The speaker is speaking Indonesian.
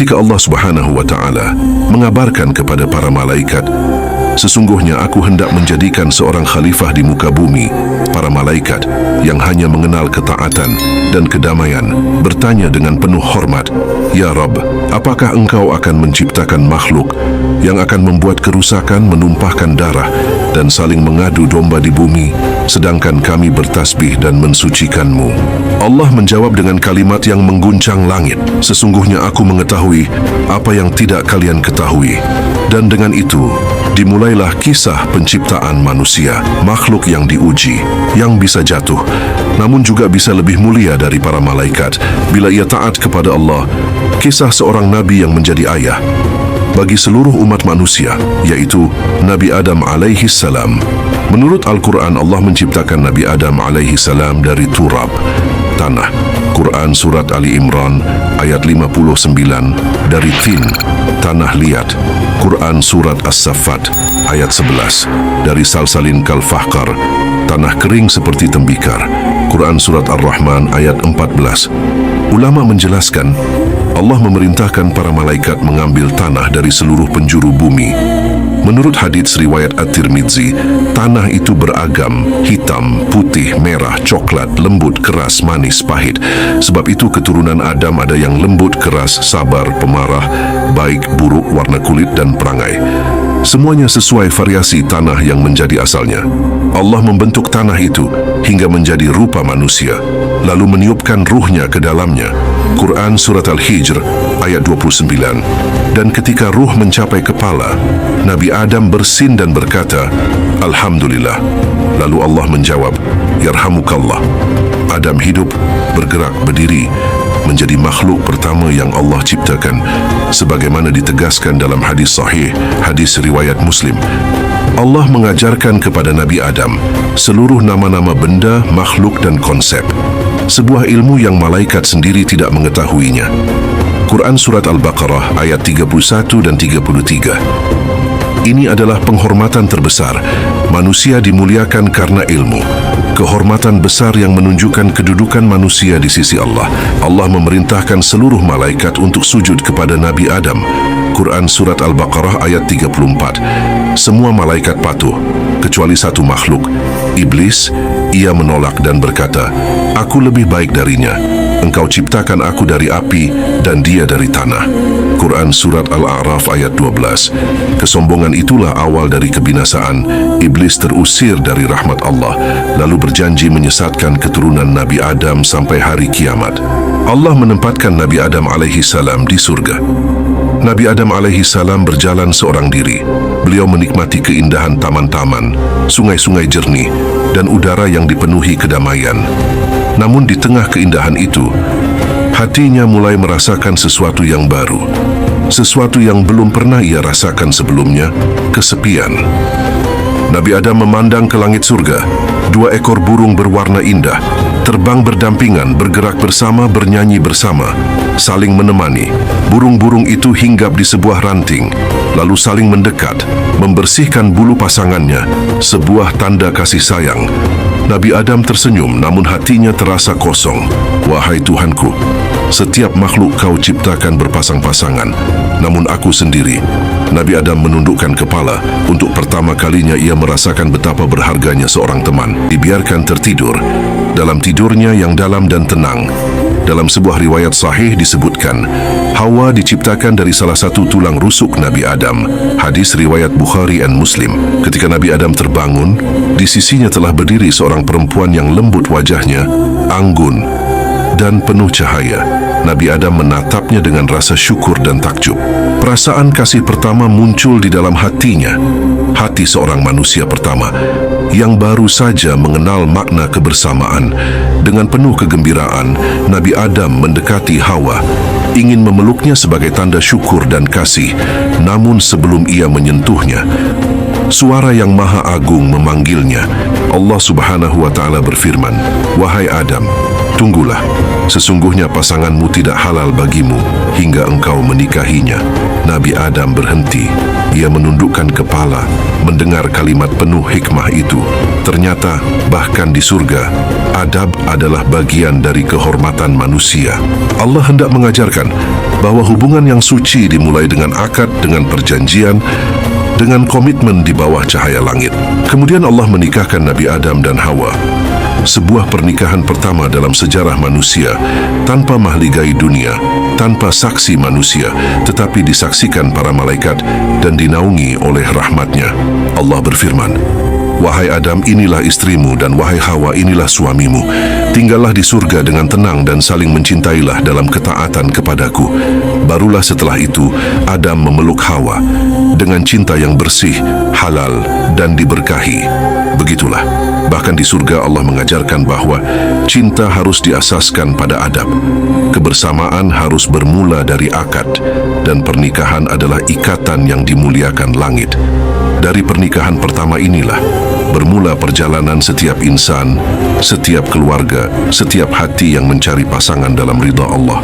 Ketika Allah Subhanahu wa Ta'ala mengabarkan kepada para malaikat, sesungguhnya aku hendak menjadikan seorang khalifah di muka bumi, para malaikat yang hanya mengenal ketaatan dan kedamaian bertanya dengan penuh hormat, "Ya Rabb, apakah engkau akan menciptakan makhluk yang akan membuat kerusakan, menumpahkan darah dan saling mengadu domba di bumi, sedangkan kami bertasbih dan mensucikan-Mu?" Allah menjawab dengan kalimat yang mengguncang langit, "Sesungguhnya aku mengetahui apa yang tidak kalian ketahui." Dan dengan itu dimulailah kisah penciptaan manusia, makhluk yang diuji, yang bisa jatuh, namun juga bisa lebih mulia dari para malaikat bila ia taat kepada Allah. Kisah seorang nabi yang menjadi ayah bagi seluruh umat manusia, yaitu Nabi Adam alaihi salam. Menurut Al-Quran, Allah menciptakan Nabi Adam alaihi salam dari turab, tanah. Quran Surat Ali Imran ayat 59, dari tin, tanah liat. Quran Surat As-Saffat ayat 11, dari salsalin kalfahkar, tanah kering seperti tembikar. Quran Surat Ar-Rahman ayat 14. Ulama menjelaskan, Allah memerintahkan para malaikat mengambil tanah dari seluruh penjuru bumi. Menurut hadits riwayat At-Tirmidzi, tanah itu beragam, hitam, putih, merah, coklat, lembut, keras, manis, pahit. Sebab itu keturunan Adam ada yang lembut, keras, sabar, pemarah, baik, buruk, warna kulit, dan perangai. Semuanya sesuai variasi tanah yang menjadi asalnya. Allah membentuk tanah itu hingga menjadi rupa manusia, lalu meniupkan ruhnya ke dalamnya. Quran Surat Al-Hijr ayat 29. Dan ketika ruh mencapai kepala, Nabi Adam bersin dan berkata, "Alhamdulillah." Lalu Allah menjawab, "Yarhamukallah." Adam hidup, bergerak, berdiri, menjadi makhluk pertama yang Allah ciptakan, sebagaimana ditegaskan dalam hadis sahih, hadis riwayat Muslim. Allah mengajarkan kepada Nabi Adam seluruh nama-nama benda, makhluk dan konsep, sebuah ilmu yang malaikat sendiri tidak mengetahuinya. Quran Surat Al-Baqarah ayat 31 dan 33. Ini adalah penghormatan terbesar. Manusia dimuliakan karena ilmu. Kehormatan besar yang menunjukkan kedudukan manusia di sisi Allah. Allah memerintahkan seluruh malaikat untuk sujud kepada Nabi Adam. Quran Surat Al-Baqarah ayat 34. Semua malaikat patuh, kecuali satu makhluk, iblis. Ia menolak dan berkata, "Aku lebih baik darinya. Engkau ciptakan aku dari api dan dia dari tanah." Quran Surat Al-A'raf ayat 12. Kesombongan itulah awal dari kebinasaan. Iblis terusir dari rahmat Allah, lalu berjanji menyesatkan keturunan Nabi Adam sampai hari kiamat. Allah menempatkan Nabi Adam alaihi salam di surga. Nabi Adam alaihi salam berjalan seorang diri. Beliau menikmati keindahan taman-taman, sungai-sungai jernih, dan udara yang dipenuhi kedamaian. Namun di tengah keindahan itu, hatinya mulai merasakan sesuatu yang baru, sesuatu yang belum pernah ia rasakan sebelumnya, kesepian. Nabi Adam memandang ke langit surga. 2 ekor burung berwarna indah, terbang berdampingan, bergerak bersama, bernyanyi bersama, saling menemani. Burung-burung itu hinggap di sebuah ranting, lalu saling mendekat, membersihkan bulu pasangannya, sebuah tanda kasih sayang. Nabi Adam tersenyum, namun hatinya terasa kosong. "Wahai Tuhanku, setiap makhluk kau ciptakan berpasang-pasangan, namun aku sendiri." Nabi Adam menundukkan kepala. Untuk pertama kalinya ia merasakan betapa berharganya seorang teman. Dibiarkan tertidur. Dalam tidurnya yang dalam dan tenang, dalam sebuah riwayat sahih disebutkan, Hawa diciptakan dari salah satu tulang rusuk Nabi Adam. Hadis riwayat Bukhari dan Muslim. Ketika Nabi Adam terbangun, di sisinya telah berdiri seorang perempuan yang lembut wajahnya, anggun, dan penuh cahaya. Nabi Adam menatapnya dengan rasa syukur dan takjub. Perasaan kasih pertama muncul di dalam hatinya. Hati seorang manusia pertama yang baru saja mengenal makna kebersamaan. Dengan penuh kegembiraan, Nabi Adam mendekati Hawa, ingin memeluknya sebagai tanda syukur dan kasih. Namun sebelum ia menyentuhnya, suara yang maha agung memanggilnya. Allah Subhanahu wa Ta'ala berfirman, "Wahai Adam, tunggulah. Sesungguhnya pasanganmu tidak halal bagimu hingga engkau menikahinya." Nabi Adam berhenti. Ia menundukkan kepala, mendengar kalimat penuh hikmah itu. Ternyata, bahkan di surga, adab adalah bagian dari kehormatan manusia. Allah hendak mengajarkan bahwa hubungan yang suci dimulai dengan akad, dengan perjanjian, dengan komitmen di bawah cahaya langit. Kemudian Allah menikahkan Nabi Adam dan Hawa. Sebuah pernikahan pertama dalam sejarah manusia, tanpa mahligai dunia, tanpa saksi manusia, tetapi disaksikan para malaikat dan dinaungi oleh rahmatnya. Allah berfirman, "Wahai Adam, inilah istrimu, dan wahai Hawa, inilah suamimu. Tinggallah di surga dengan tenang dan saling mencintailah dalam ketaatan kepadaku." Barulah setelah itu, Adam memeluk Hawa dengan cinta yang bersih, halal, dan diberkahi. Begitulah. Bahkan di surga Allah mengajarkan bahwa cinta harus diasaskan pada adab. Kebersamaan harus bermula dari akad, dan pernikahan adalah ikatan yang dimuliakan langit. Dari pernikahan pertama inilah bermula perjalanan setiap insan, setiap keluarga, setiap hati yang mencari pasangan dalam ridha Allah.